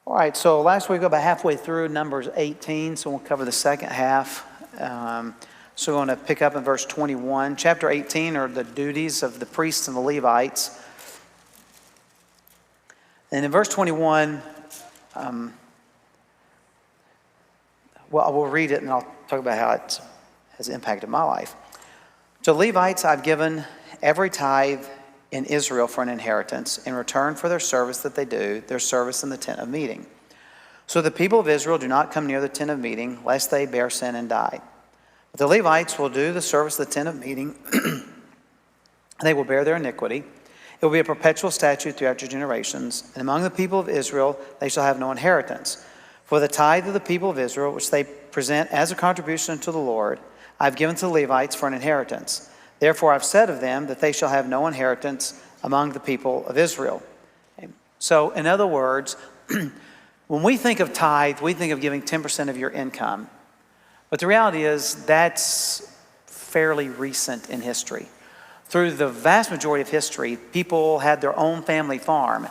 All right, so last week we got about halfway through Numbers 18, so we'll cover the second half. So we're going to pick up in verse 21. Chapter 18 are the duties of the priests and the Levites. And in verse 21, we'll read it and I'll talk about how it has impacted my life. To Levites I've given every tithe in Israel for an inheritance in return for their service that they do, their service in the tent of meeting. So the people of Israel do not come near the tent of meeting, lest they bear sin and die. But the Levites will do the service of the tent of meeting. They will bear their iniquity. It will be a perpetual statute throughout your generations. And among the people of Israel they shall have no inheritance. For the tithe of the people of Israel, which they present as a contribution to the Lord, I have given to the Levites for an inheritance. Therefore I've said of them that they shall have no inheritance among the people of Israel. Okay. So in other words, when we think of tithe, we think of giving 10% of your income. But the reality is that's fairly recent in history. Through the vast majority of history, people had their own family farm,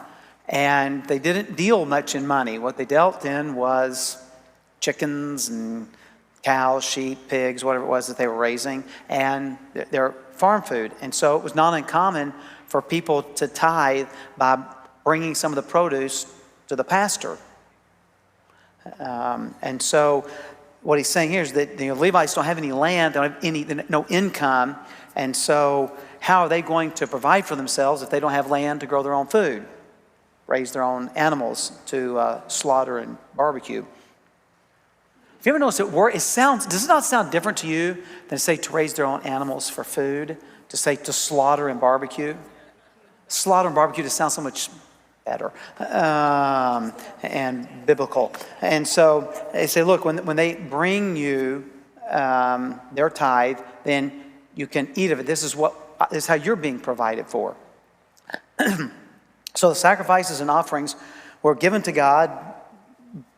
and they didn't deal much in money. What they dealt in was chickens and cows, sheep, pigs, whatever it was that they were raising, and their farm food. And so it was not uncommon for people to tithe by bringing some of the produce to the pastor. And so what he's saying here is that the Levites don't have any land, don't have no income, and so how are they going to provide for themselves if they don't have land to grow their own food, raise their own animals to slaughter and barbecue? Have you ever noticed does it not sound different to you than to say to raise their own animals for food, to say to slaughter and barbecue? Slaughter and barbecue just sounds so much better and biblical. And so they say, look, when they bring you their tithe, then you can eat of it. This is how you're being provided for. So the sacrifices and offerings were given to God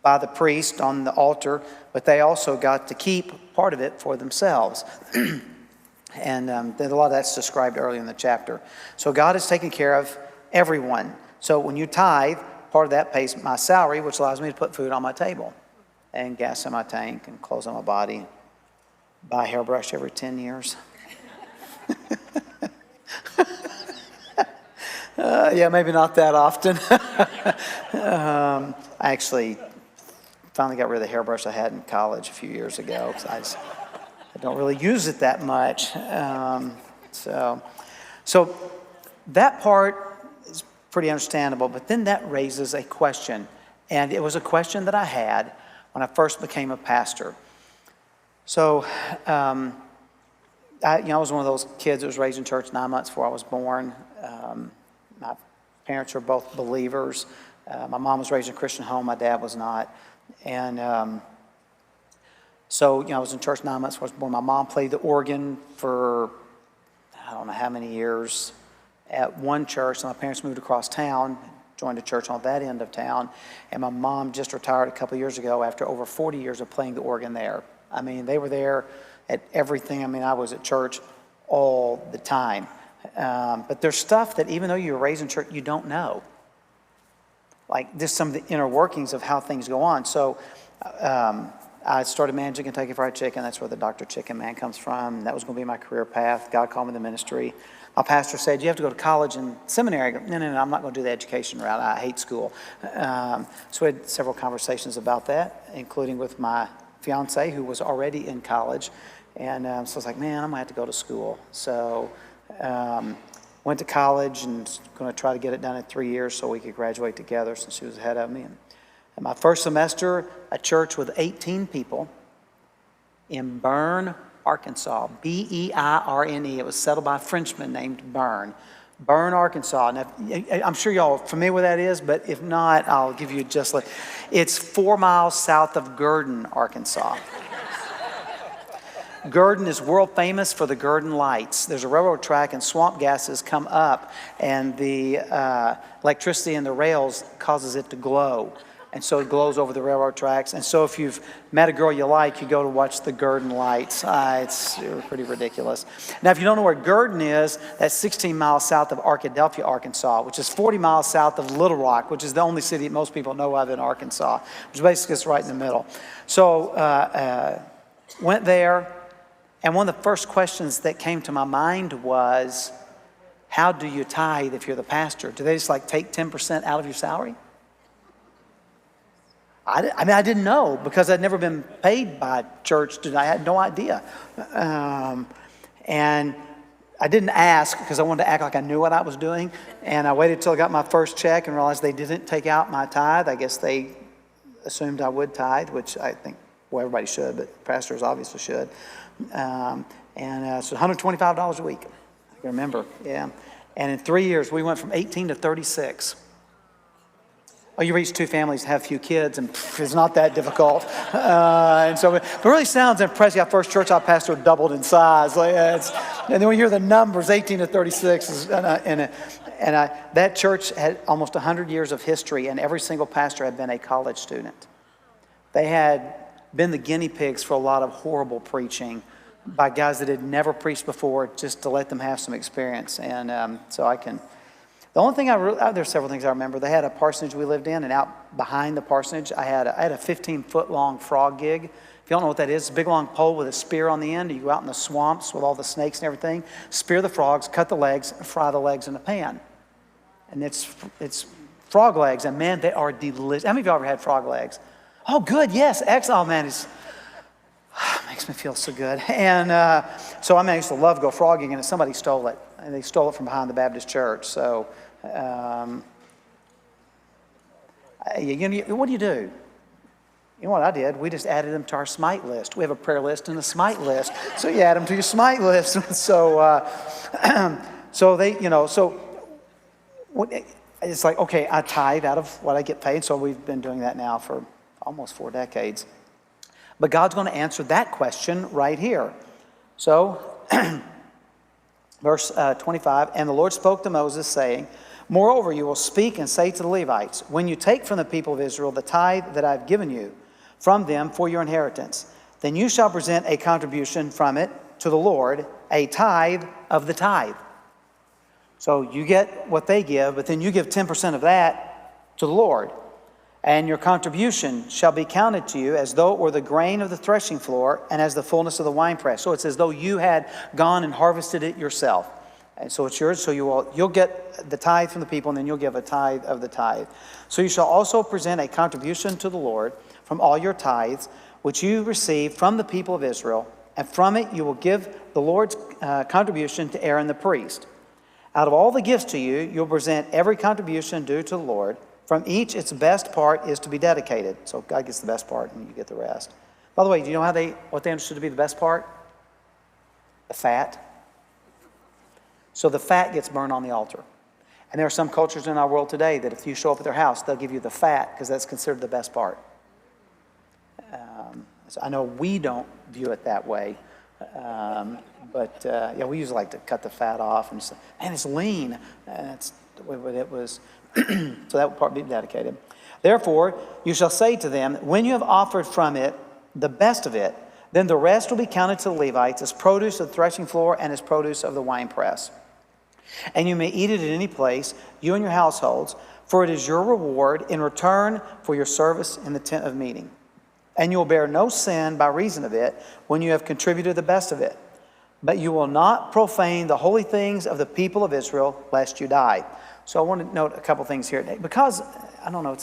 by the priest on the altar, but they also got to keep part of it for themselves. And a lot of that's described early in the chapter. So God is taking care of everyone. So when you tithe, part of that pays my salary, which allows me to put food on my table and gas in my tank and clothes on my body, buy a hairbrush every 10 years. Yeah, maybe not that often. I actually finally got rid of the hairbrush I had in college a few years ago because I don't really use it that much. So that part is pretty understandable, but then that raises a question, and it was a question that I had when I first became a pastor. So I was one of those kids that was raised in church 9 months before I was born. My parents were both believers. My mom was raised in a Christian home. My dad was not. And so I was in church 9 months before I was born. My mom played the organ for I don't know how many years at one church. So my parents moved across town, joined a church on that end of town. And my mom just retired a couple of years ago after over 40 years of playing the organ there. I mean, they were there at everything. I mean, I was at church all the time. But there's stuff that even though you were raised in church, you don't know. Like just some of the inner workings of how things go on. So I started managing Kentucky Fried Chicken. That's where the Dr. Chicken Man comes from. That was going to be my career path. God called me to the ministry. My pastor said, you have to go to college and seminary. I go, no, I'm not going to do the education route. I hate school. So we had several conversations about that, including with my fiance, who was already in college. And so I was like, man, I'm going to have to go to school. So went to college and going to try to get it done in 3 years so we could graduate together since she was ahead of me. And my first semester, a church with 18 people in Berne, Arkansas, B-E-I-R-N-E. It was settled by a Frenchman named Berne, Arkansas. Now, I'm sure y'all are familiar with that is, but if not, I'll give you just like, it's 4 miles south of Gurdon, Arkansas. Gurdon is world famous for the Gurdon lights. There's a railroad track and swamp gases come up and the electricity in the rails causes it to glow. And so it glows over the railroad tracks. And so if you've met a girl you like, you go to watch the Gurdon lights. It's pretty ridiculous. Now, if you don't know where Gurdon is, that's 16 miles south of Arkadelphia, Arkansas, which is 40 miles south of Little Rock, which is the only city that most people know of in Arkansas, which basically is right in the middle. So went there, and one of the first questions that came to my mind was, how do you tithe if you're the pastor? Do they just like take 10% out of your salary? I didn't know because I'd never been paid by church. I had no idea. And I didn't ask because I wanted to act like I knew what I was doing. And I waited till I got my first check and realized they didn't take out my tithe. I guess they assumed I would tithe, which I think, well, everybody should, but pastors obviously should. So $125 a week. I can remember, yeah. And in 3 years, we went from 18 to 36. Oh, you reach 2 families, have a few kids, and it's not that difficult. And so it really sounds impressive. Our first church I pastored doubled in size. And then we hear the numbers, 18 to 36. That church had almost 100 years of history, and every single pastor had been a college student. They had been the guinea pigs for a lot of horrible preaching by guys that had never preached before, just to let them have some experience. And so I can... The only thing there's several things I remember. They had a parsonage we lived in, and out behind the parsonage, I had a 15-foot long frog gig. If you don't know what that is, it's a big long pole with a spear on the end. You go out in the swamps with all the snakes and everything, spear the frogs, cut the legs, and fry the legs in a pan. And it's frog legs, and man, they are delicious. How many of you ever had frog legs? Oh, good, yes, excellent. Oh, man, it makes me feel so good. And I used to love to go frogging, and somebody stole it. And they stole it from behind the Baptist church. So, what do you do? You know what I did? We just added them to our smite list. We have a prayer list and a smite list. So you add them to your smite list. It's like, okay, I tithe out of what I get paid. So we've been doing that now for almost 4 decades. But God's going to answer that question right here. So, verse 25, and the Lord spoke to Moses, saying, moreover, you will speak and say to the Levites, when you take from the people of Israel the tithe that I have given you from them for your inheritance, then you shall present a contribution from it to the Lord, a tithe of the tithe. So you get what they give, but then you give 10% of that to the Lord. And your contribution shall be counted to you as though it were the grain of the threshing floor and as the fullness of the winepress. So it's as though you had gone and harvested it yourself. And so it's yours. So you'll get the tithe from the people, and then you'll give a tithe of the tithe. So you shall also present a contribution to the Lord from all your tithes, which you receive from the people of Israel. And from it you will give the Lord's contribution to Aaron the priest. Out of all the gifts to you, you'll present every contribution due to the Lord. From each, its best part is to be dedicated. So God gets the best part, and you get the rest. By the way, do you know what they understood to be the best part? The fat. So the fat gets burned on the altar. And there are some cultures in our world today that if you show up at their house, they'll give you the fat because that's considered the best part. So I know we don't view it that way. But we usually like to cut the fat off and say, man, it's lean. And that's the way it was. So that part be dedicated. Therefore, you shall say to them, when you have offered from it the best of it, then the rest will be counted to the Levites as produce of the threshing floor and as produce of the winepress. And you may eat it at any place, you and your households, for it is your reward in return for your service in the tent of meeting. And you will bear no sin by reason of it when you have contributed the best of it. But you will not profane the holy things of the people of Israel, lest you die. So I want to note a couple things here. Because, I don't know,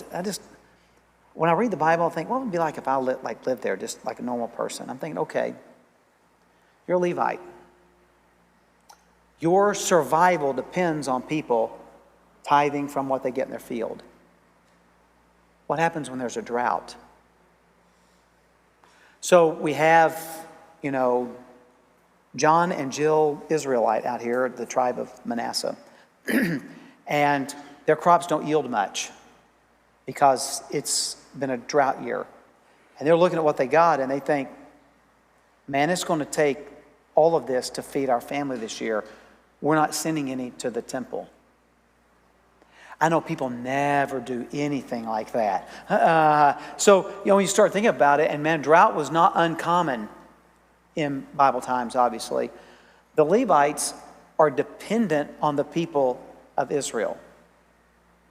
when I read the Bible, I think, what would it be like if I lived there just like a normal person? I'm thinking, okay, you're a Levite. Your survival depends on people tithing from what they get in their field. What happens when there's a drought? So we have, John and Jill Israelite out here, the tribe of Manasseh. And their crops don't yield much because it's been a drought year. And they're looking at what they got and they think, man, it's going to take all of this to feed our family this year. We're not sending any to the temple. I know people never do anything like that. So, when you start thinking about it, and man, drought was not uncommon in Bible times, obviously. The Levites are dependent on the people of Israel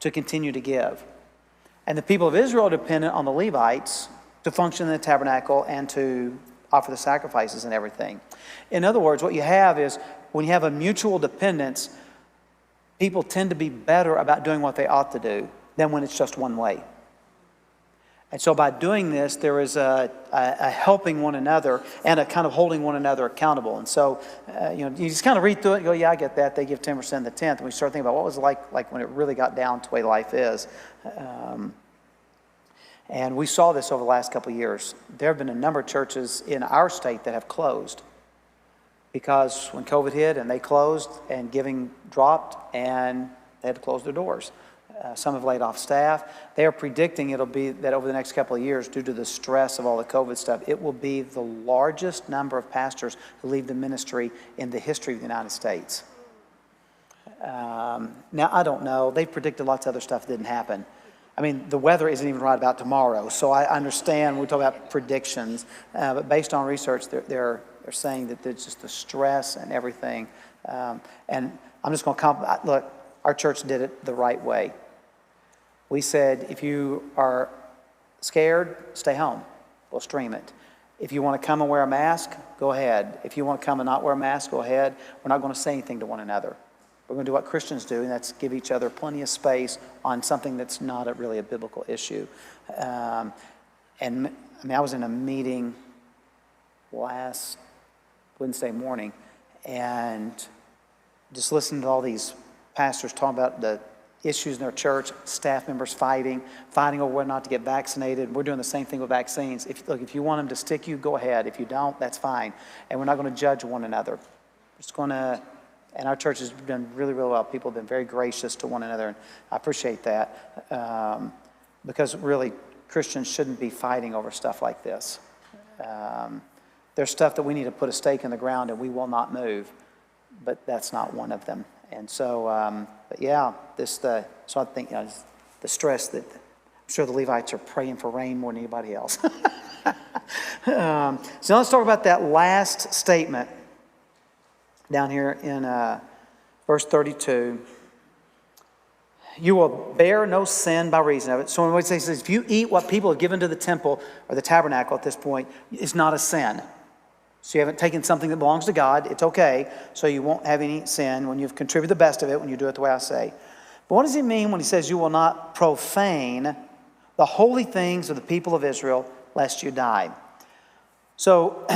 to continue to give. And the people of Israel are dependent on the Levites to function in the tabernacle and to offer the sacrifices and everything. In other words, what you have is when you have a mutual dependence, people tend to be better about doing what they ought to do than when it's just one way. And so by doing this, there is a helping one another and a kind of holding one another accountable. And so, you just kind of read through it and go, yeah, I get that. They give 10% of the 10th. And we start thinking about what was it like when it really got down to the way life is. And we saw this over the last couple of years. There have been a number of churches in our state that have closed because when COVID hit and they closed and giving dropped and they had to close their doors. Some have laid off staff. They are predicting it'll be that over the next couple of years, due to the stress of all the COVID stuff, it will be the largest number of pastors who leave the ministry in the history of the United States. Now, I don't know. They predicted lots of other stuff that didn't happen. I mean, the weather isn't even right about tomorrow, so I understand we talk about predictions, but based on research, they're saying that there's just the stress and everything. And I'm just going to look, our church did it the right way. We said, if you are scared, stay home. We'll stream it. If you want to come and wear a mask, go ahead. If you want to come and not wear a mask, go ahead. We're not going to say anything to one another. We're going to do what Christians do, and that's give each other plenty of space on something that's not really a biblical issue. I was in a meeting last Wednesday morning and just listened to all these pastors talking about the issues in their church, staff members fighting over whether or not to get vaccinated. We're doing the same thing with vaccines. If you want them to stick you, go ahead. If you don't, that's fine. And we're not going to judge one another. We're just going to, and our church has done really, really well. People have been very gracious to one another, and I appreciate that. Because really, Christians shouldn't be fighting over stuff like this. There's stuff that we need to put a stake in the ground and we will not move, but that's not one of them. And so, but yeah, so I think, the stress that I'm sure the Levites are praying for rain more than anybody else. So let's talk about that last statement down here in verse 32. You will bear no sin by reason of it. So when it says, if you eat what people have given to the temple or the tabernacle at this point, it's not a sin. So you haven't taken something that belongs to God. It's okay. So you won't have any sin when you've contributed the best of it, when you do it the way I say. But what does he mean when he says you will not profane the holy things of the people of Israel lest you die? So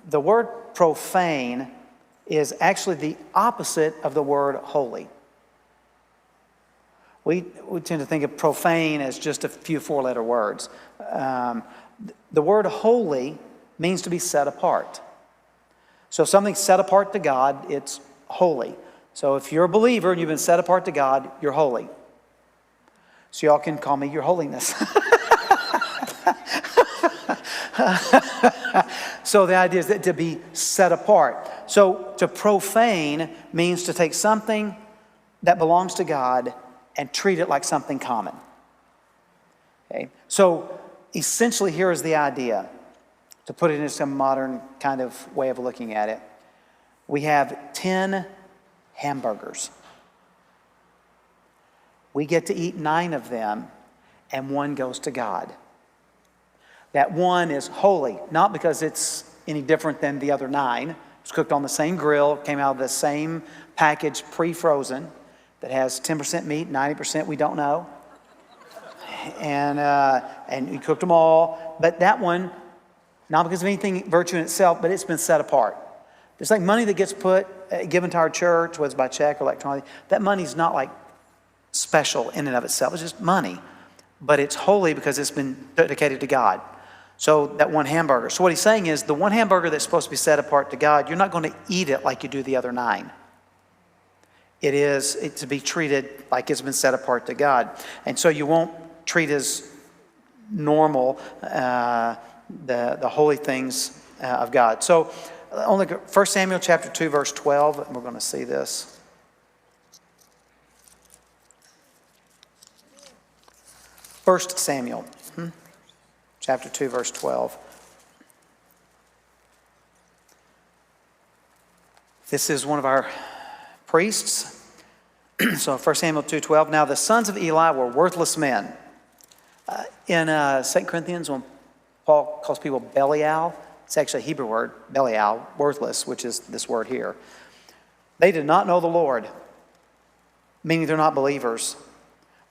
the word profane is actually the opposite of the word holy. We tend to think of profane as just a few four-letter words. The word holy means to be set apart. So if something's set apart to God, it's holy. So if you're a believer and you've been set apart to God, you're holy. So y'all can call me your holiness. So the idea is that to be set apart. So to profane means to take something that belongs to God and treat it like something common. Okay? So essentially here is the idea. To put it in some modern kind of way of looking at it, we have 10 hamburgers. We get to eat 9 of them, and 1 goes to God. That 1 is holy, not because it's any different than the other 9. It's cooked on the same grill, came out of the same package, pre-frozen, that has 10% meat, 90% we don't know. And we cooked them all, but that one, not because of anything virtue in itself, but it's been set apart. It's like money that gets given to our church, whether it's by check or electronically. That money's not like special in and of itself. It's just money. But it's holy because it's been dedicated to God. So that 1 hamburger. So what he's saying is the 1 hamburger that's supposed to be set apart to God, you're not going to eat it like you do the other 9. It's to be treated like it's been set apart to God. And so you won't treat as normal the holy things of God. So only 1 Samuel chapter 2, verse 12, and we're going to see this. 1 Samuel, chapter 2, verse 12. This is one of our priests. So 1 Samuel 2:12. Now the sons of Eli were worthless men. In 2 Corinthians, when Paul calls people Belial, it's actually a Hebrew word, Belial, worthless, which is this word here. They did not know the Lord, meaning they're not believers.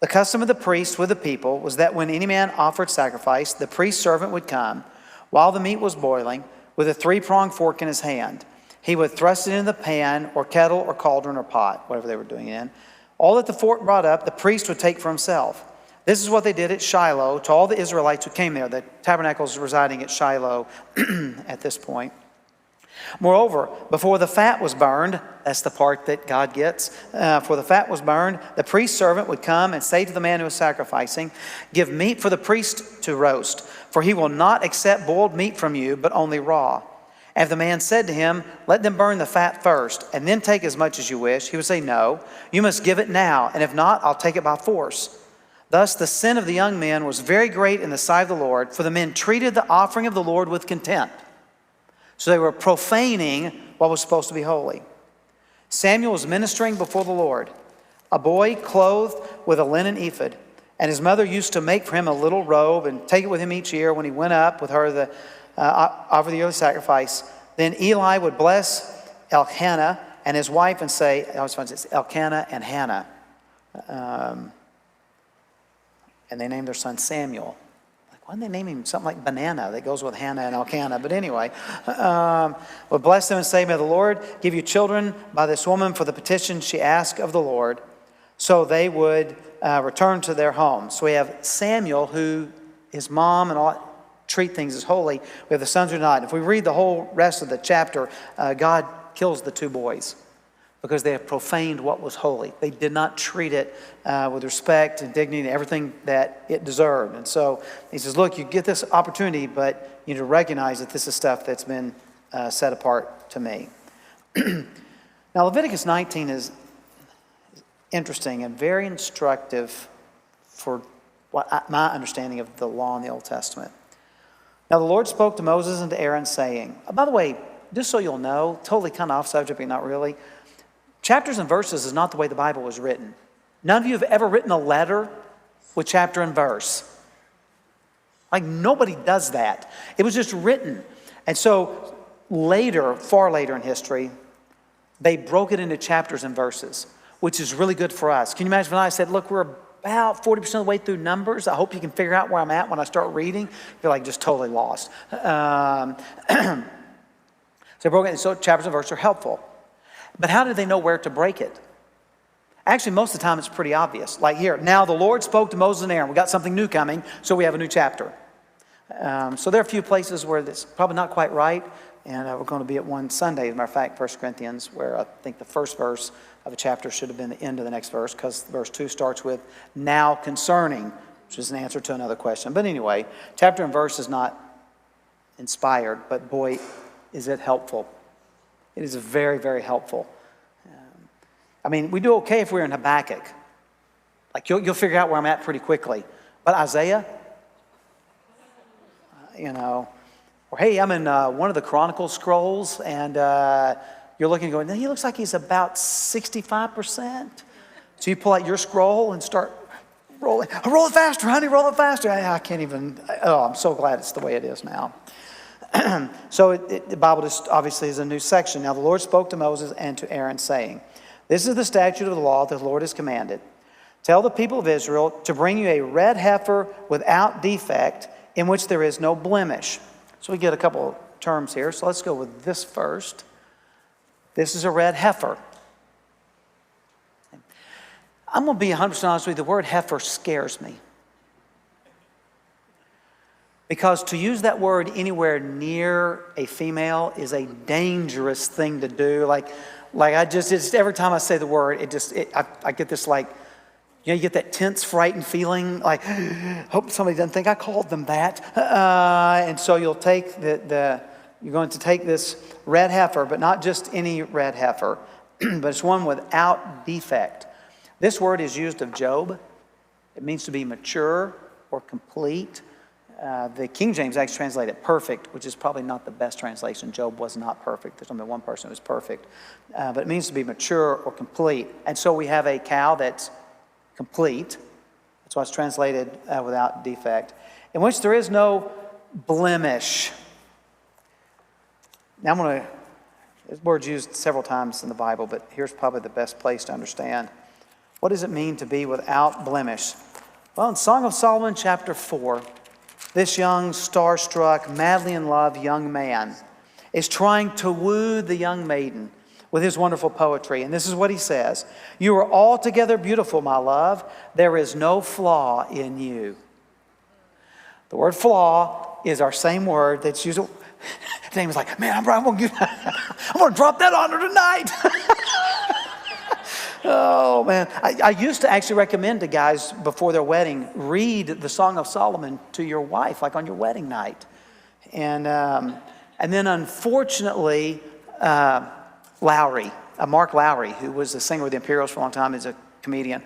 The custom of the priest with the people was that when any man offered sacrifice, the priest's servant would come while the meat was boiling with a three-pronged fork in his hand. He would thrust it into the pan or kettle or cauldron or pot, whatever they were doing it in. All that the fork brought up, the priest would take for himself. This is what they did at Shiloh to all the Israelites who came there. The tabernacle is residing at Shiloh at this point. Moreover, before the fat was burned, that's the part that God gets, before the fat was burned, the priest's servant would come and say to the man who was sacrificing, "Give meat for the priest to roast, for he will not accept boiled meat from you, but only raw." And if the man said to him, "Let them burn the fat first, and then take as much as you wish," he would say, "No, you must give it now, and if not, I'll take it by force." Thus the sin of the young men was very great in the sight of the Lord, for the men treated the offering of the Lord with contempt. So they were profaning what was supposed to be holy. Samuel was ministering before the Lord, a boy clothed with a linen ephod, and his mother used to make for him a little robe and take it with him each year when he went up with her to offer the yearly sacrifice. Then Eli would bless Elkanah and his wife and say, I always find it's Elkanah and Hannah. And they named their son Samuel. Why didn't they name him something like Banana that goes with Hannah and Elkanah? But anyway, would bless them and say, "May the Lord give you children by this woman for the petition she asked of the Lord." So they would return to their home. So we have Samuel, who his mom and all treat things as holy. We have the sons who not. If we read the whole rest of the chapter, God kills the two boys because they have profaned what was holy. They did not treat it with respect and dignity and everything that it deserved. And so he says, look, you get this opportunity, but you need to recognize that this is stuff that's been set apart to me. Now, Leviticus 19 is interesting and very instructive for my understanding of the law in the Old Testament. Now, the Lord spoke to Moses and to Aaron, saying, by the way, just so you'll know, totally kind of off subject, but not really, chapters and verses is not the way the Bible was written. None of you have ever written a letter with chapter and verse. Like, nobody does that. It was just written. And so later, far later in history, they broke it into chapters and verses, which is really good for us. Can you imagine when I said, look, we're about 40% of the way through Numbers. I hope you can figure out where I'm at when I start reading. I feel like just totally lost. So they broke it. So chapters and verses are helpful. But how did they know where to break it? Actually, most of the time it's pretty obvious. Like here, now the Lord spoke to Moses and Aaron. We got something new coming, so we have a new chapter. So there are a few places where it's probably not quite right. And we're going to be at one Sunday, as a matter of fact, 1 Corinthians, where I think the first verse of a chapter should have been the end of the next verse, because verse 2 starts with, now concerning, which is an answer to another question. But anyway, chapter and verse is not inspired, but boy, is it helpful. It is very, very helpful. I mean, we do okay if we're in Habakkuk. Like, you'll figure out where I'm at pretty quickly. But Isaiah, or hey, I'm in one of the Chronicle scrolls, and you're looking and going, he looks like he's about 65%. So you pull out your scroll and start rolling. Roll it faster, honey, roll it faster. I can't even, I'm so glad it's the way it is now. So the Bible just obviously is a new section. Now the Lord spoke to Moses and to Aaron, saying, this is the statute of the law that the Lord has commanded. Tell the people of Israel to bring you a red heifer without defect, in which there is no blemish. So we get a couple of terms here. So let's go with this first. This is a red heifer. I'm going to be 100% honest with you. The word heifer scares me. Because to use that word anywhere near a female is a dangerous thing to do. Like I just every time I say the word, I get this you get that tense, frightened feeling, like, hope somebody doesn't think I called them that. And so you'll take you're going to take this red heifer, but not just any red heifer, but it's one without defect. This word is used of Job. It means to be mature, or complete. The King James actually translated perfect, which is probably not the best translation. Job was not perfect. There's only one person who was perfect. But it means to be mature or complete. And so we have a cow that's complete. That's why it's translated without defect, in which there is no blemish. Now this word's used several times in the Bible, but here's probably the best place to understand. What does it mean to be without blemish? Well, in Song of Solomon, chapter 4, this young, starstruck, madly in love young man is trying to woo the young maiden with his wonderful poetry. And this is what he says: "You are altogether beautiful, my love. There is no flaw in you." The word flaw is our same word that's used. James was like, man, I'm going to drop that on her tonight. Oh, man. I used to actually recommend to guys before their wedding, read the Song of Solomon to your wife, like on your wedding night. And then unfortunately, Mark Lowry, who was the singer of the Imperials for a long time, is a comedian,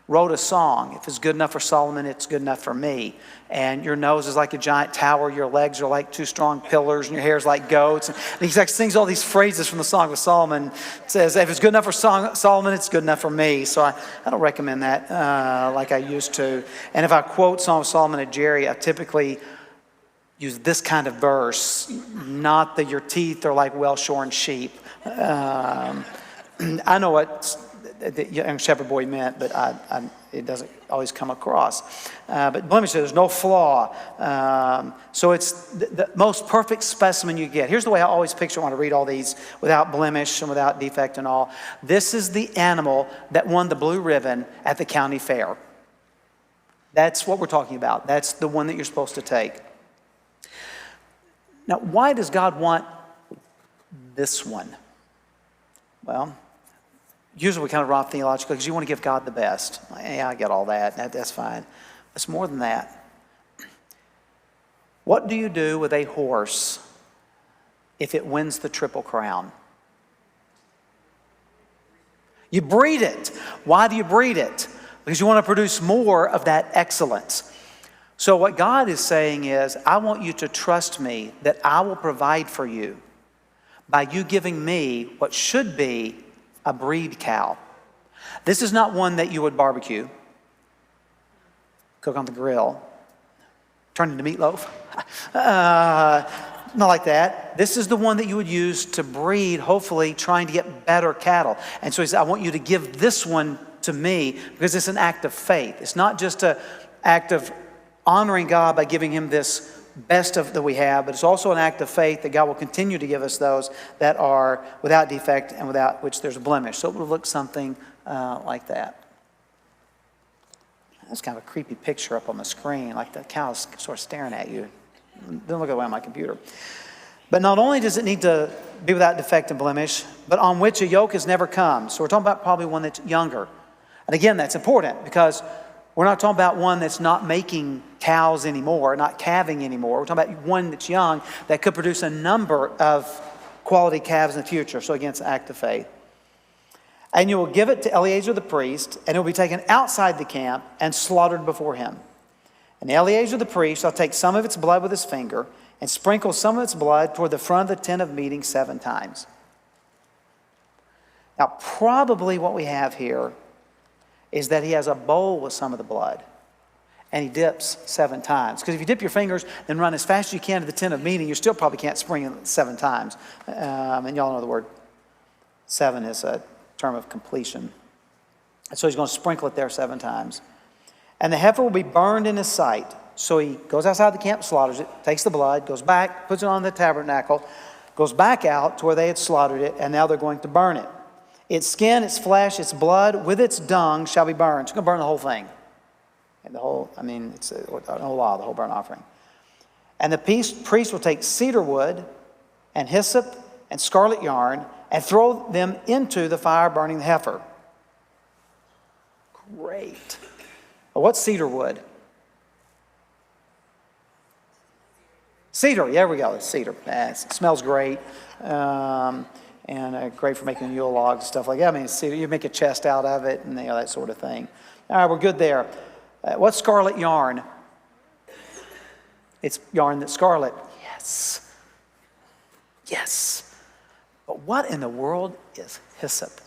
wrote a song. If it's good enough for Solomon, it's good enough for me. And your nose is like a giant tower, your legs are like two strong pillars, and your hair is like goats. And he sings all these phrases from the Song of Solomon. It says, if it's good enough for Solomon, it's good enough for me. So I don't recommend that like I used to. And if I quote Song of Solomon to Jerry, I typically use this kind of verse, not that your teeth are like well-shorn sheep. I know what the young shepherd boy meant, but it doesn't always come across. But blemish, there's no flaw. So it's the most perfect specimen you get. Here's the way I always picture when I read all these without blemish and without defect and all. This is the animal that won the blue ribbon at the county fair. That's what we're talking about. That's the one that you're supposed to take. Now, why does God want this one? Well, usually we kind of rock theologically because you want to give God the best. Yeah, I get all that. That's fine. It's more than that. What do you do with a horse if it wins the Triple Crown? You breed it. Why do you breed it? Because you want to produce more of that excellence. So what God is saying is, I want you to trust me that I will provide for you by you giving me what should be a breed cow. This is not one that you would barbecue, cook on the grill, turn into meatloaf. Not like that. This is the one that you would use to breed, hopefully trying to get better cattle. And so he said, I want you to give this one to me because it's an act of faith. It's not just an act of honoring God by giving him this best of that we have, but it's also an act of faith that God will continue to give us those that are without defect and without which there's a blemish. So it will look something like that. That's kind of a creepy picture up on the screen, like the cow's sort of staring at you. Don't look away on my computer. But not only does it need to be without defect and blemish, but on which a yoke has never come. So we're talking about probably one that's younger. And again, that's important because we're not talking about one that's not making cows anymore, not calving anymore. We're talking about one that's young that could produce a number of quality calves in the future. So again, it's an act of faith. And you will give it to Eleazar the priest, and it will be taken outside the camp and slaughtered before him. And Eleazar the priest shall take some of its blood with his finger and sprinkle some of its blood toward the front of the tent of meeting 7 times. Now, probably what we have here is that he has a bowl with some of the blood, and he dips 7 times. Because if you dip your fingers and run as fast as you can to the tent of meeting, you still probably can't sprinkle it 7 times. And y'all know the word 7 is a term of completion. And so he's going to sprinkle it there 7 times. And the heifer will be burned in his sight. So he goes outside the camp, slaughters it, takes the blood, goes back, puts it on the tabernacle, goes back out to where they had slaughtered it, and now they're going to burn it. Its skin, its flesh, its blood, with its dung shall be burned. It's going to burn the whole thing. And it's a whole lot, the whole burnt offering. And the priest will take cedar wood and hyssop and scarlet yarn and throw them into the fire burning the heifer. Great. Well, what's cedar wood? Cedar, there we go, it's cedar. It smells great. And great for making Yule logs and stuff like that. I mean, cedar, you make a chest out of it and that sort of thing. All right, we're good there. What's scarlet yarn? It's yarn that's scarlet. Yes. Yes. But what in the world is hyssop?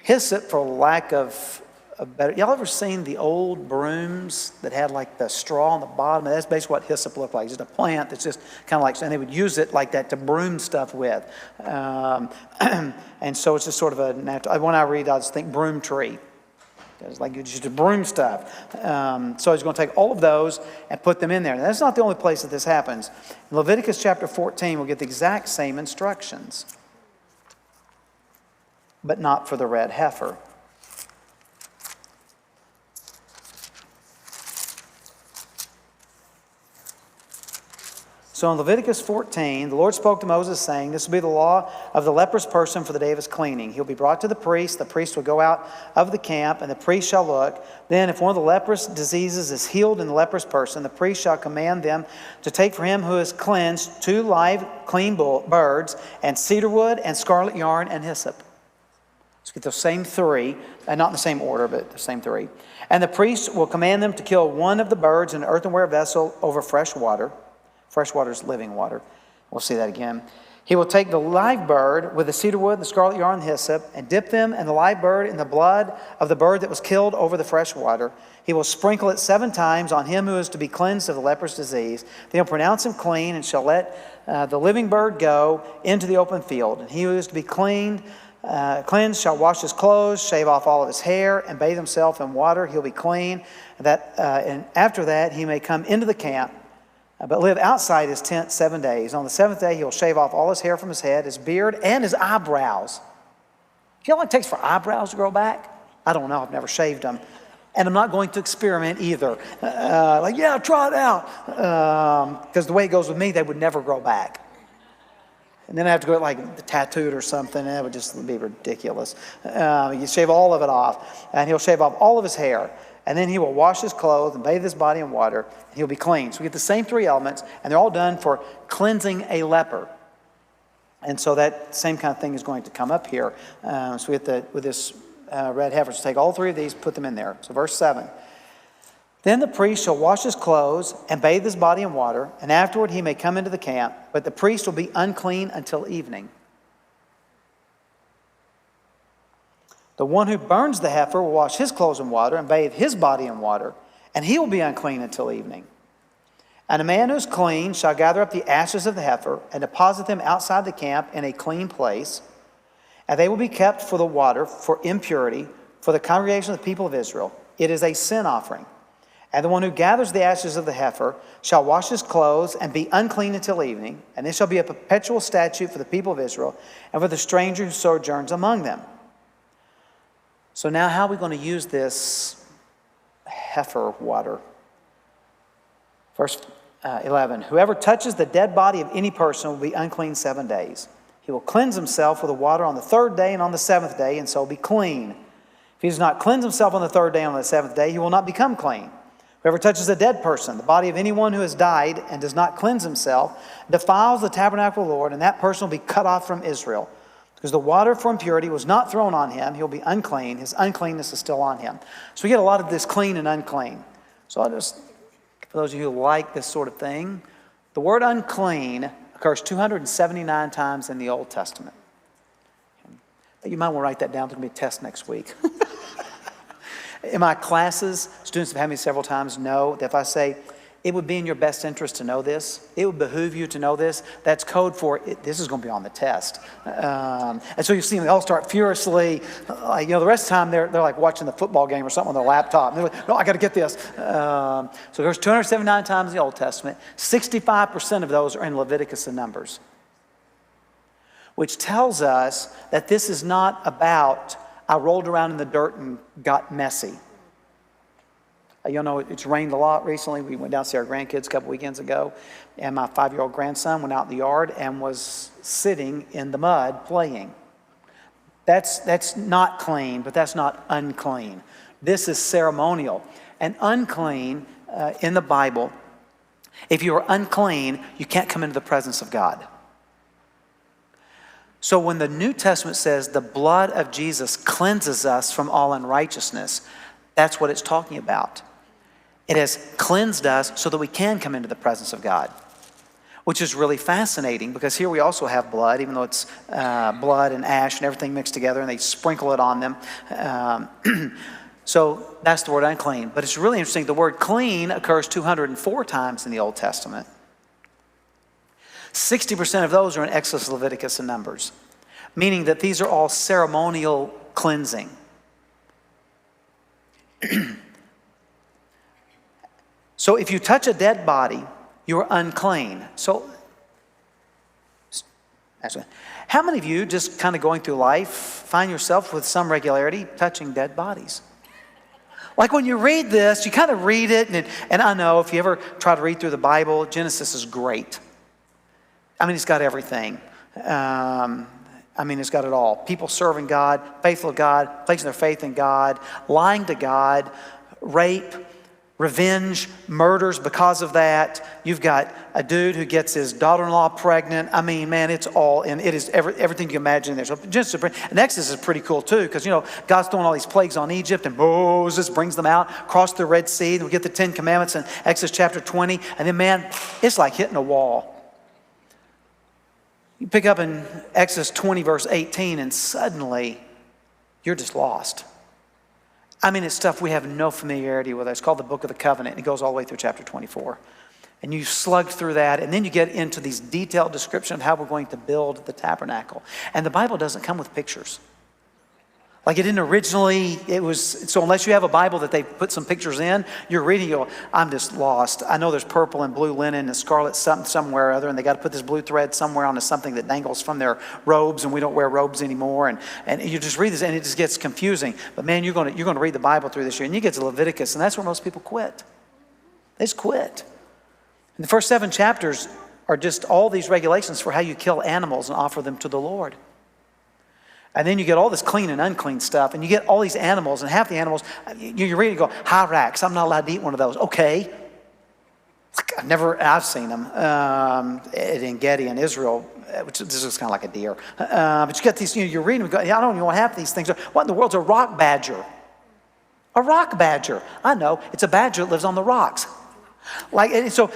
Hyssop, for lack of a better, y'all ever seen the old brooms that had like the straw on the bottom? That's basically what hyssop looked like. It's just a plant that's just kind of like, and they would use it like that to broom stuff with. And so it's just sort of a natural, when I read, I just think broom tree. It's like you just broom stuff. So he's going to take all of those and put them in there. And that's not the only place that this happens. In Leviticus chapter 14, we'll get the exact same instructions, but not for the red heifer. So in Leviticus 14, the Lord spoke to Moses, saying, "This will be the law of the leprous person for the day of his cleaning. He'll be brought to the priest. The priest will go out of the camp, and the priest shall look. Then if one of the leprous diseases is healed in the leprous person, the priest shall command them to take for him who is cleansed 2 live clean birds, and cedar wood, and scarlet yarn, and hyssop." Let's get those same 3, and not in the same order, but the same 3. "And the priest will command them to kill one of the birds in an earthenware vessel over fresh water." Fresh water is living water. We'll see that again. "He will take the live bird with the cedar wood, the scarlet yarn, and hyssop, and dip them and the live bird in the blood of the bird that was killed over the fresh water. He will sprinkle it 7 times on him who is to be cleansed of the leprous disease. Then he'll pronounce him clean and shall let the living bird go into the open field. And he who is to be cleansed shall wash his clothes, shave off all of his hair, and bathe himself in water. He'll be clean. And after that he may come into the camp, but live outside his tent 7 days. On the 7th day, he will shave off all his hair from his head, his beard, and his eyebrows." Do you know what it takes for eyebrows to grow back? I don't know. I've never shaved them. And I'm not going to experiment either. Try it out. Because the way it goes with me, they would never grow back. And then I have to go like tattooed or something, and that would just be ridiculous. You shave all of it off, and he'll shave off all of his hair. And then he will wash his clothes and bathe his body in water, and he'll be clean. So we get the same 3 elements, and they're all done for cleansing a leper. And so that same kind of thing is going to come up here. So we get with this red heifer, so take all 3 of these, put them in there. So verse 7. "Then the priest shall wash his clothes and bathe his body in water, and afterward he may come into the camp, but the priest will be unclean until evening. The one who burns the heifer will wash his clothes in water and bathe his body in water, and he will be unclean until evening. And a man who is clean shall gather up the ashes of the heifer and deposit them outside the camp in a clean place, and they will be kept for the water, for impurity, for the congregation of the people of Israel. It is a sin offering. And the one who gathers the ashes of the heifer shall wash his clothes and be unclean until evening, and this shall be a perpetual statute for the people of Israel and for the stranger who sojourns among them." So now how are we going to use this heifer water? Verse 11, "Whoever touches the dead body of any person will be unclean 7 days. He will cleanse himself with the water on the 3rd day and on the 7th day, and so be clean. If he does not cleanse himself on the 3rd day and on the 7th day, he will not become clean. Whoever touches a dead person, the body of anyone who has died, and does not cleanse himself, defiles the tabernacle of the Lord, and that person will be cut off from Israel. Because the water for impurity was not thrown on him, he'll be unclean. His uncleanness is still on him." So we get a lot of this clean and unclean. So for those of you who like this sort of thing, the word unclean occurs 279 times in the Old Testament. But you might want to write that down. There's going to be a test next week. In my classes, students have had me several times know that if I say, "It would be in your best interest to know this. It would behoove you to know this." That's code for this is going to be on the test. And so you see them, they all start furiously, the rest of the time they're like watching the football game or something on their laptop. And they're like, "No, I got to get this." So there's 279 times in the Old Testament. 65% of those are in Leviticus and Numbers, which tells us that this is not about I rolled around in the dirt and got messy. It's rained a lot recently. We went down to see our grandkids a couple weekends ago, and my 5-year-old grandson went out in the yard and was sitting in the mud playing. That's not clean, but that's not unclean. This is ceremonial. And unclean in the Bible, if you are unclean, you can't come into the presence of God. So when the New Testament says the blood of Jesus cleanses us from all unrighteousness, that's what it's talking about. It has cleansed us so that we can come into the presence of God, which is really fascinating because here we also have blood, even though it's blood and ash and everything mixed together, and they sprinkle it on them. So that's the word unclean. But it's really interesting. The word clean occurs 204 times in the Old Testament. 60% of those are in Exodus, Leviticus, and Numbers, meaning that these are all ceremonial cleansing. So if you touch a dead body, you are unclean. So, how many of you, just kind of going through life, find yourself with some regularity touching dead bodies? Like when you read this, you kind of read it, and I know if you ever try to read through the Bible, Genesis is great. I mean, it's got everything. It's got it all. People serving God, faithful to God, placing their faith in God, lying to God, rape, revenge, murders because of that. You've got a dude who gets his daughter-in-law pregnant. I mean, man, it's all, and it is everything you imagine there. So Genesis and Exodus is pretty cool too, because, God's throwing all these plagues on Egypt, and Moses brings them out, cross the Red Sea, and we get the 10 Commandments in Exodus chapter 20, and then, man, it's like hitting a wall. You pick up in Exodus 20, verse 18, and suddenly you're just lost. It's stuff we have no familiarity with. It's called the Book of the Covenant, and it goes all the way through chapter 24. And you slug through that, and then you get into these detailed description of how we're going to build the tabernacle. And the Bible doesn't come with pictures. Like it didn't originally, so unless you have a Bible that they put some pictures in, you're reading, you go, I'm just lost. I know there's purple and blue linen and scarlet something somewhere or other, and they got to put this blue thread somewhere onto something that dangles from their robes, and we don't wear robes anymore. And you just read this, and it just gets confusing. But man, you're going to read the Bible through this year, and you get to Leviticus, and that's where most people quit. They just quit. And the first 7 chapters are just all these regulations for how you kill animals and offer them to the Lord. And then you get all this clean and unclean stuff, and you get all these animals, and half the animals, you read and go, Hyrax, I'm not allowed to eat one of those. Okay. I've seen them in Gedi in Israel, which this is kind of like a deer. But you get these, you're reading and go, I don't even want half these things. What in the world's a rock badger? A rock badger. I know, it's a badger that lives on the rocks. So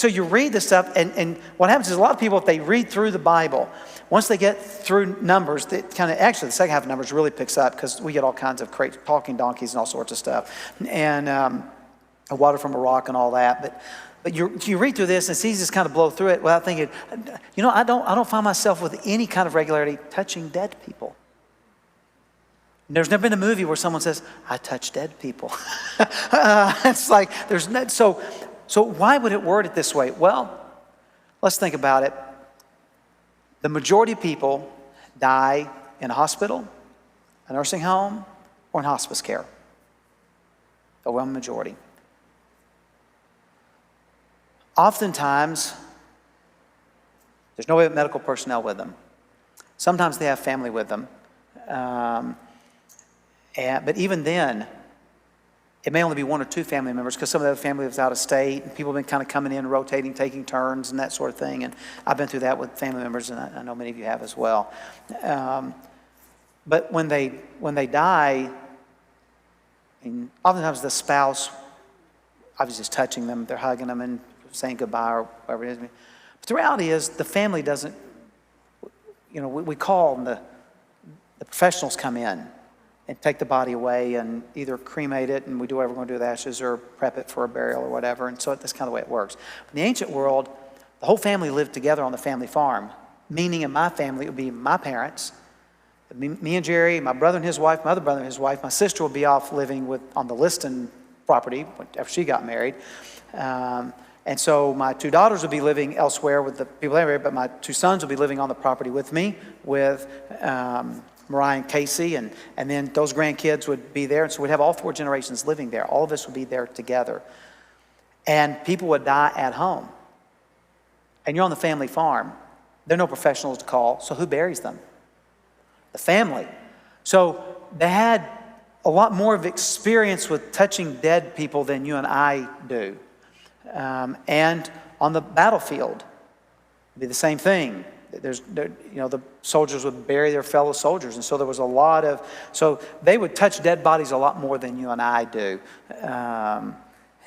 you read this stuff, and what happens is a lot of people, if they read through the Bible, once they get through Numbers, the second half of Numbers really picks up because we get all kinds of talking donkeys and all sorts of stuff, and water from a rock and all that. But you read through this, and it's easy to just kind of blow through it without thinking, I don't find myself with any kind of regularity touching dead people. There's never been a movie where someone says, I touch dead people. It's like, there's no, so why would it word it this way? Well, let's think about it. The majority of people die in a hospital, a nursing home, or in hospice care. The overwhelming majority. Oftentimes, there's no medical personnel with them. Sometimes they have family with them. But even then, it may only be 1 or 2 family members because some of the family lives out of state, and people have been kind of coming in, rotating, taking turns, and that sort of thing. And I've been through that with family members, and I know many of you have as well. But when they die, oftentimes the spouse obviously is touching them, they're hugging them and saying goodbye or whatever it is. But the reality is, the family doesn't. We call them the professionals come in and take the body away and either cremate it, and we do whatever we're going to do with ashes, or prep it for a burial or whatever. And so that's kind of the way it works. In the ancient world, the whole family lived together on the family farm, meaning in my family it would be my parents, me and Jerry, my brother and his wife, my other brother and his wife. My sister would be off living on the Liston property after she got married. And so my 2 daughters would be living elsewhere with the people they married, but my 2 sons would be living on the property with me, with Mariah and Casey, and then those grandkids would be there. And so we'd have all 4 generations living there. All of us would be there together. And people would die at home. And you're on the family farm. There are no professionals to call, so who buries them? The family. So they had a lot more of experience with touching dead people than you and I do. And on the battlefield, it'd be the same thing. The soldiers would bury their fellow soldiers, and so there was a lot so they would touch dead bodies a lot more than you and I do.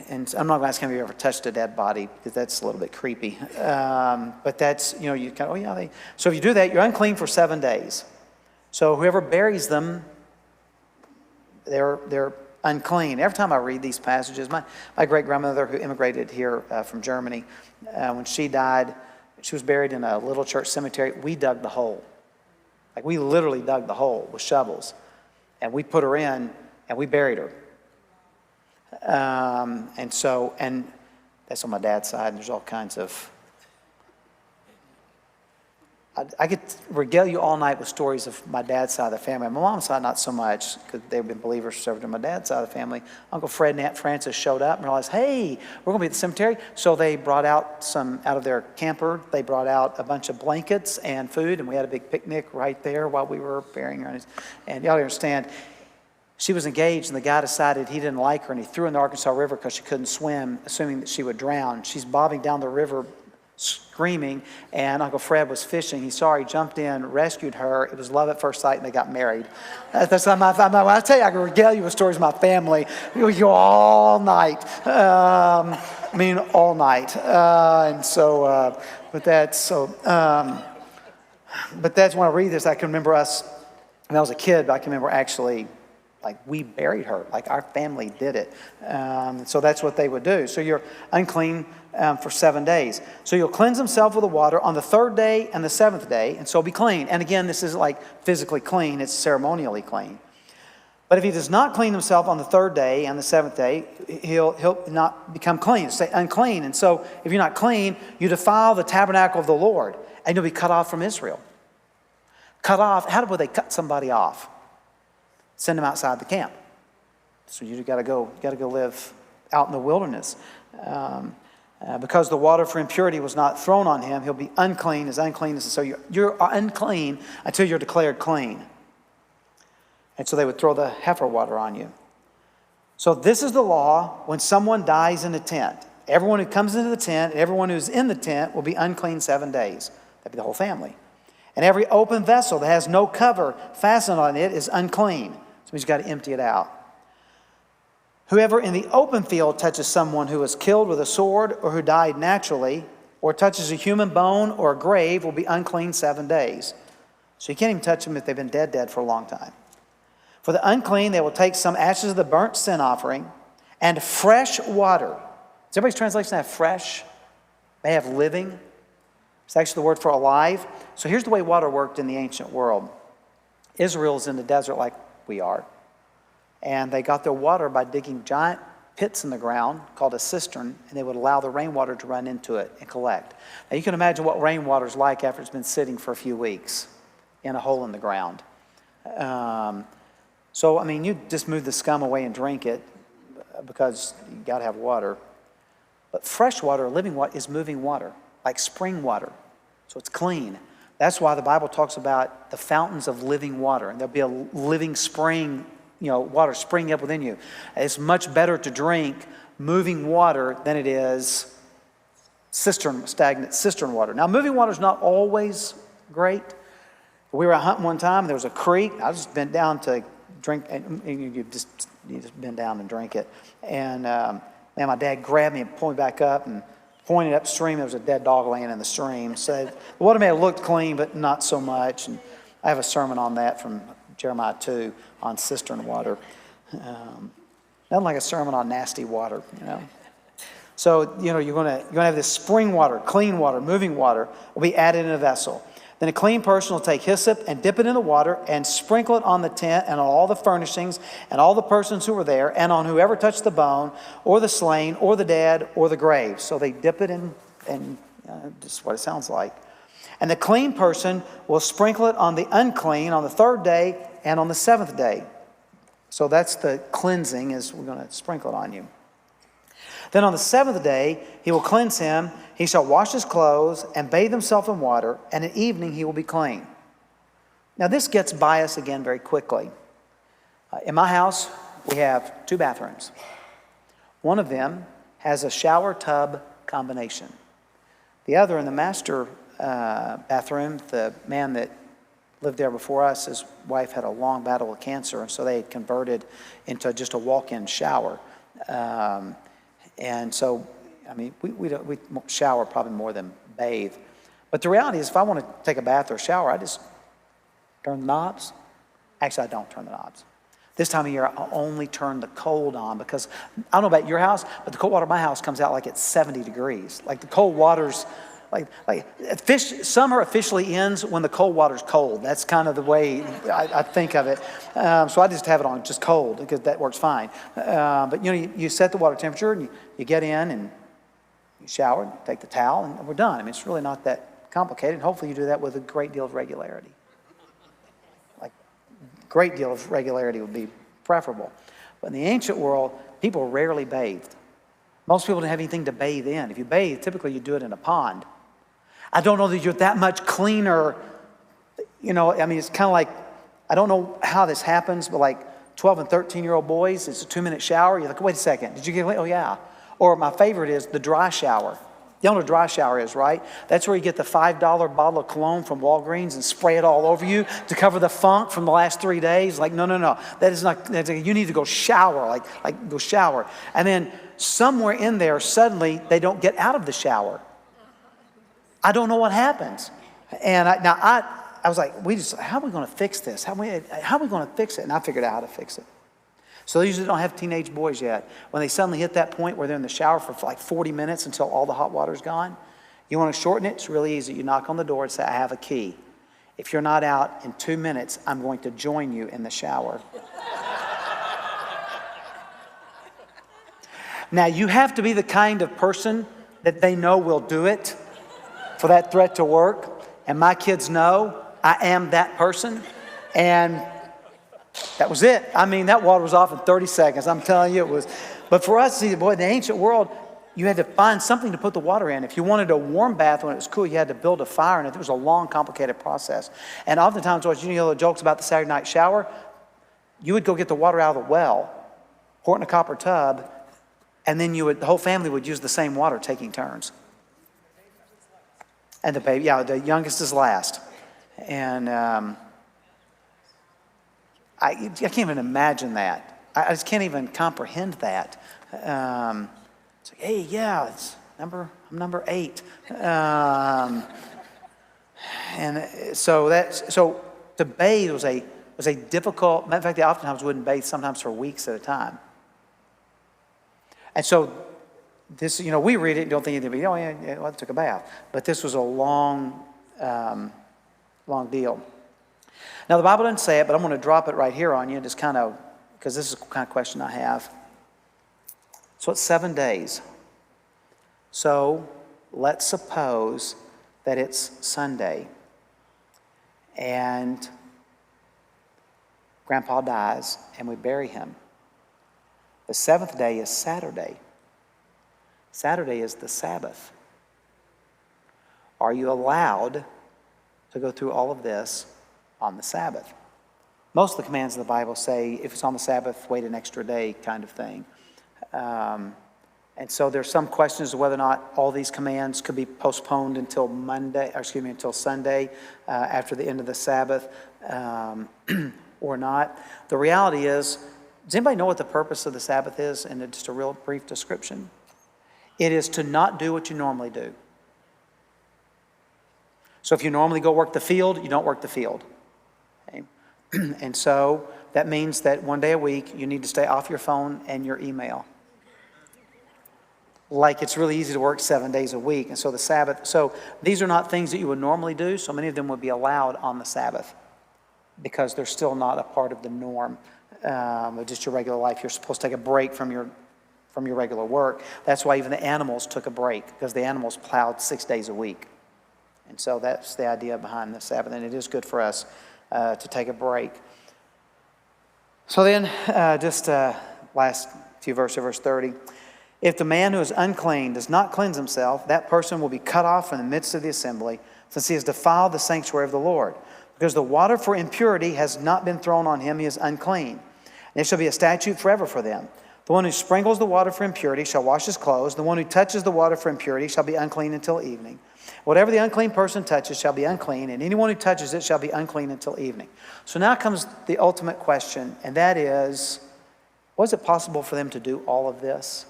And I'm not going to ask him if you ever touched a dead body, because that's a little bit creepy. But that's, you kind of, oh yeah. So if you do that, you're unclean for 7 days. So whoever buries them, they're unclean. Every time I read these passages, my great-grandmother who immigrated here from Germany, when she died, she was buried in a little church cemetery. We dug the hole. Like, we literally dug the hole with shovels. And we put her in, and we buried her. And that's on my dad's side, and there's all kinds of... I could regale you all night with stories of my dad's side of the family. My mom's side, not so much, because they've been believers served in my dad's side of the family. Uncle Fred and Aunt Frances showed up and realized, hey, we're going to be at the cemetery. So they brought out out of their camper, they brought out a bunch of blankets and food, and we had a big picnic right there while we were burying her. And y'all understand, she was engaged, and the guy decided he didn't like her, and he threw her in the Arkansas River because she couldn't swim, assuming that she would drown. She's bobbing down the river, screaming, and Uncle Fred was fishing. He saw her, he jumped in, rescued her. It was love at first sight, and they got married. That's when I tell you, I can regale you with stories of my family. We go all night. All night. But that's when I read this, I can remember us, when I was a kid, I can remember actually, like, we buried her, like our family did it. So that's what they would do. So you're unclean for 7 days. So you'll cleanse himself with the water on the 3rd day and the 7th day, and so be clean. And again, this isn't like physically clean, it's ceremonially clean. But if he does not clean himself on the 3rd day and the 7th day, he'll not become clean, stay unclean. And so if you're not clean, you defile the tabernacle of the Lord, and you'll be cut off from Israel. Cut off, how would they cut somebody off? Send them outside the camp. So you got to go live out in the wilderness. Because the water for impurity was not thrown on him, he'll be unclean as unclean as... So you're unclean until you're declared clean. And so they would throw the heifer water on you. So this is the law when someone dies in a tent. Everyone who comes into the tent and everyone who's in the tent will be unclean 7 days. That'd be the whole family. And every open vessel that has no cover fastened on it is unclean. So he's got to empty it out. Whoever in the open field touches someone who was killed with a sword or who died naturally, or touches a human bone or a grave, will be unclean 7 days. So you can't even touch them if they've been dead for a long time. For the unclean, they will take some ashes of the burnt sin offering and fresh water. Does everybody's translation have fresh? They have living. It's actually the word for alive. So here's the way water worked in the ancient world. Israel's in the desert like we are. And they got their water by digging giant pits in the ground called a cistern, and they would allow the rainwater to run into it and collect. Now you can imagine what rainwater's like after it's been sitting for a few weeks in a hole in the ground. You just move the scum away and drink it because you got to have water. But fresh water, living water, is moving water, like spring water. So it's clean. That's why the Bible talks about the fountains of living water. And there'll be a living spring, water springing up within you. It's much better to drink moving water than it is stagnant cistern water. Now, moving water is not always great. We were out hunting one time, and there was a creek. I just bent down to drink, and you just bend down and drink it. And my dad grabbed me and pulled me back up and pointed upstream. There was a dead dog laying in the stream. So the water may have looked clean, but not so much. And I have a sermon on that from Jeremiah 2 on cistern water. Nothing like a sermon on nasty water, So, you're going to have this spring water, clean water, moving water will be added in a vessel. Then a clean person will take hyssop and dip it in the water and sprinkle it on the tent and on all the furnishings and all the persons who were there and on whoever touched the bone or the slain or the dead or the grave. So they dip it in, just what it sounds like. And the clean person will sprinkle it on the unclean on the 3rd day and on the 7th day. So that's the cleansing, is we're going to sprinkle it on you. Then on the 7th day, he will cleanse him. He shall wash his clothes and bathe himself in water, and at evening he will be clean. Now this gets by us again very quickly. In my house, we have 2 bathrooms. One of them has a shower tub combination. The other, in the master bathroom, the man that lived there before us, his wife had a long battle with cancer, and so they had converted into just a walk-in shower. And so, I mean, we shower probably more than bathe. But the reality is, if I want to take a bath or a shower, I just turn the knobs. Actually, I don't turn the knobs. This time of year, I only turn the cold on because, I don't know about your house, but the cold water in my house comes out like it's 70 degrees. Like the cold water's, summer officially ends when the cold water's cold. That's kind of the way I think of it. So I just have it on just cold because that works fine. But you set the water temperature and you get in and you shower, take the towel, and we're done. I mean, it's really not that complicated. Hopefully you do that with a great deal of regularity. Great deal of regularity would be preferable. But in the ancient world, people rarely bathed. Most people didn't have anything to bathe in. If you bathe, typically you do it in a pond. I don't know that you're that much cleaner. I mean, it's kind of like, I don't know how this happens, but like 12 and 13-year-old boys, it's a 2-minute shower. You're like, wait a second, did you get away? Oh, yeah. Or my favorite is the dry shower. You know what a dry shower is, right? That's where you get the $5 bottle of cologne from Walgreens and spray it all over you to cover the funk from the last 3 days. Like, no. That is not, you need to go shower, like go shower. And then somewhere in there, suddenly, they don't get out of the shower. I don't know what happens. And I was like, how are we going to fix this? How are we going to fix it? And I figured out how to fix it. So they usually don't have teenage boys yet. When they suddenly hit that point where they're in the shower for like 40 minutes until all the hot water's gone, you want to shorten it? It's really easy. You knock on the door and say, I have a key. If you're not out in 2 minutes, I'm going to join you in the shower. Now, you have to be the kind of person that they know will do it for that threat to work. And my kids know I am that person. And that was it. I mean, that water was off in 30 seconds. I'm telling you, it was. But for us, see, boy, in the ancient world, you had to find something to put the water in. If you wanted a warm bath when it was cool, you had to build a fire in it. It was a long, complicated process. And oftentimes, you know the jokes about the Saturday night shower? You would go get the water out of the well, pour it in a copper tub, and then the whole family would use the same water, taking turns. And the youngest is last. And I can't even imagine that. I just can't even comprehend that. It's like, hey, yeah, I'm number 8. And so to bathe was a difficult. Matter of fact, they oftentimes wouldn't bathe sometimes for weeks at a time. And so this, we read it and don't think anything. Oh yeah, I took a bath. But this was a long deal. Now, the Bible doesn't say it, but I'm going to drop it right here on you, just kind of, because this is the kind of question I have. So it's 7 days. So let's suppose that it's Sunday, and Grandpa dies, and we bury him. The 7th day is Saturday. Saturday is the Sabbath. Are you allowed to go through all of this on the Sabbath? Most of the commands of the Bible say, if it's on the Sabbath, wait an extra day kind of thing. And so there's some questions of whether or not all these commands could be postponed until until Sunday, after the end of the Sabbath, or not. The reality is, does anybody know what the purpose of the Sabbath is? And just a real brief description. It is to not do what you normally do. So if you normally go work the field, you don't work the field. Okay? And so that means that one day a week, you need to stay off your phone and your email. Like it's really easy to work 7 days a week. And so the Sabbath, so these are not things that you would normally do. So many of them would be allowed on the Sabbath because they're still not a part of the norm of just your regular life. You're supposed to take a break from your regular work. That's why even the animals took a break, because the animals plowed 6 days a week. And so that's the idea behind the Sabbath, and it is good for us to take a break. So then, last few verses, verse 30. If the man who is unclean does not cleanse himself, that person will be cut off from the midst of the assembly, since he has defiled the sanctuary of the Lord. Because the water for impurity has not been thrown on him, he is unclean. And it shall be a statute forever for them. The one who sprinkles the water for impurity shall wash his clothes. The one who touches the water for impurity shall be unclean until evening. Whatever the unclean person touches shall be unclean, and anyone who touches it shall be unclean until evening. So now comes the ultimate question, and that is, was it possible for them to do all of this?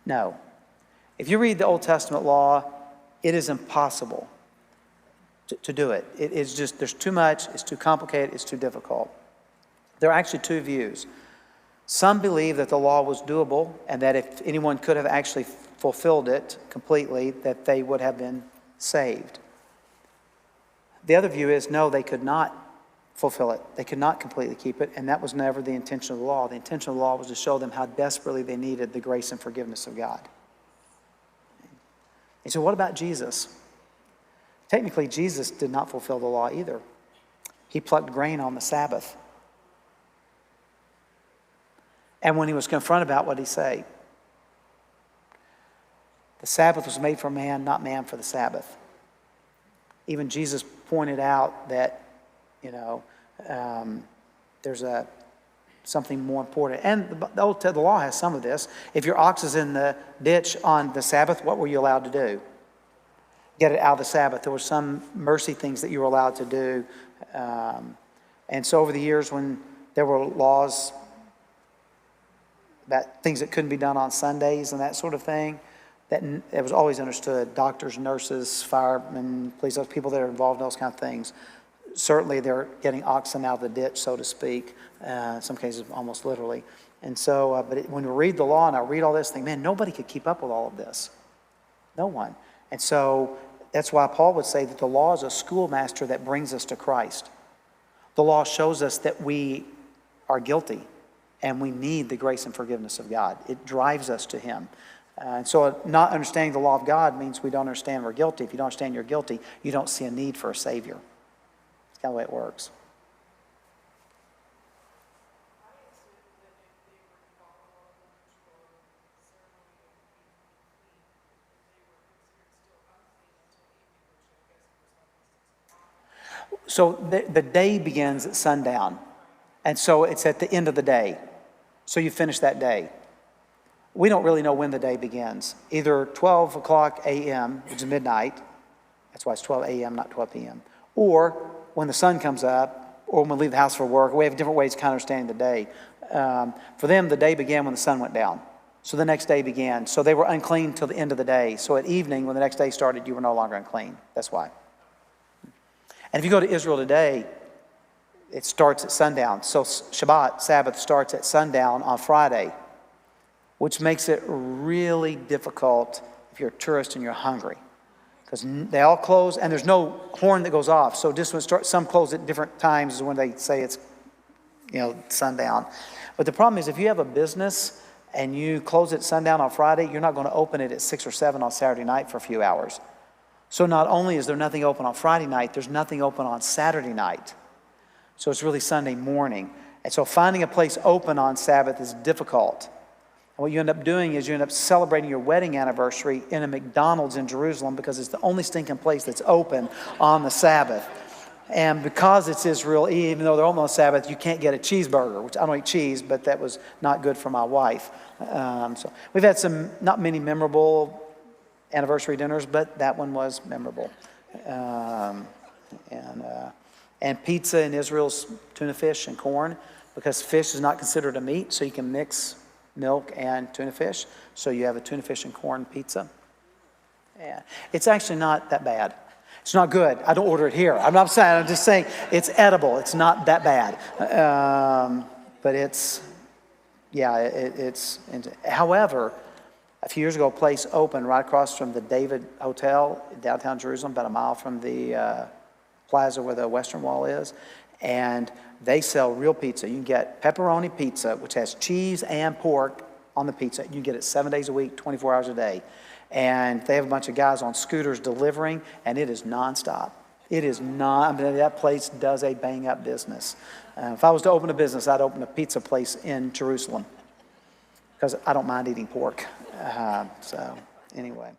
No. If you read the Old Testament law, it is impossible to do it. It is just, there's too much, it's too complicated, it's too difficult. There are actually two views. Some believe that the law was doable and that if anyone could have actually fulfilled it completely, that they would have been saved. The other view is no, they could not fulfill it. They could not completely keep it, and that was never the intention of the law. The intention of the law was to show them how desperately they needed the grace and forgiveness of God. And so what about Jesus? Technically, Jesus did not fulfill the law either. He plucked grain on the Sabbath. And when he was confronted about what did he say? The Sabbath was made for man, not man for the Sabbath. Even Jesus pointed out that, there's something more important. And the law has some of this. If your ox is in the ditch on the Sabbath, what were you allowed to do? Get it out of the Sabbath. There were some mercy things that you were allowed to do. And so over the years when there were laws about things that couldn't be done on Sundays and that sort of thing, that it was always understood. Doctors, nurses, firemen, police officers, people that are involved in those kind of things. Certainly they're getting oxen out of the ditch, so to speak, in some cases almost literally. And so, when we read the law and I read all this, think, man, nobody could keep up with all of this. No one. And so that's why Paul would say that the law is a schoolmaster that brings us to Christ. The law shows us that we are guilty and we need the grace and forgiveness of God. It drives us to Him. And so not understanding the law of God means we don't understand we're guilty. If you don't understand you're guilty, you don't see a need for a Savior. That's kind of the way it works. So the day begins at sundown. And so it's at the end of the day. So you finish that day. We don't really know when the day begins. Either 12 o'clock a.m., which is midnight. That's why it's 12 a.m., not 12 p.m. Or when the sun comes up, or when we leave the house for work. We have different ways of kind of understanding the day. For them, the day began when the sun went down. So the next day began. So they were unclean till the end of the day. So at evening, when the next day started, you were no longer unclean. That's why. And if you go to Israel today, it starts at sundown. So Shabbat, Sabbath, starts at sundown on Friday, which makes it really difficult if you're a tourist and you're hungry. Because they all close, and there's no horn that goes off. So just when some close at different times when they say it's, sundown. But the problem is if you have a business and you close at sundown on Friday, you're not going to open it at 6 or 7 on Saturday night for a few hours. So not only is there nothing open on Friday night, there's nothing open on Saturday night. So it's really Sunday morning. And so finding a place open on Sabbath is difficult. And what you end up doing is you end up celebrating your wedding anniversary in a McDonald's in Jerusalem because it's the only stinking place that's open on the Sabbath. And because it's Israel, even though they're open on Sabbath, you can't get a cheeseburger, which I don't eat cheese, but that was not good for my wife. So we've had not many memorable anniversary dinners, but that one was memorable. And pizza in Israel's tuna fish and corn, because fish is not considered a meat, so you can mix milk and tuna fish. So you have a tuna fish and corn pizza. Yeah. It's actually not that bad. It's not good. I don't order it here. I'm not saying, I'm just saying it's edible. It's not that bad. But it's, however, a few years ago, a place opened right across from the David Hotel in downtown Jerusalem, about a mile from the plaza where the Western Wall is. And they sell real pizza. You can get pepperoni pizza, which has cheese and pork on the pizza. You can get it 7 days a week, 24 hours a day. And they have a bunch of guys on scooters delivering, and it is nonstop. It is not, that place does a bang-up business. If I was to open a business, I'd open a pizza place in Jerusalem because I don't mind eating pork. So anyway.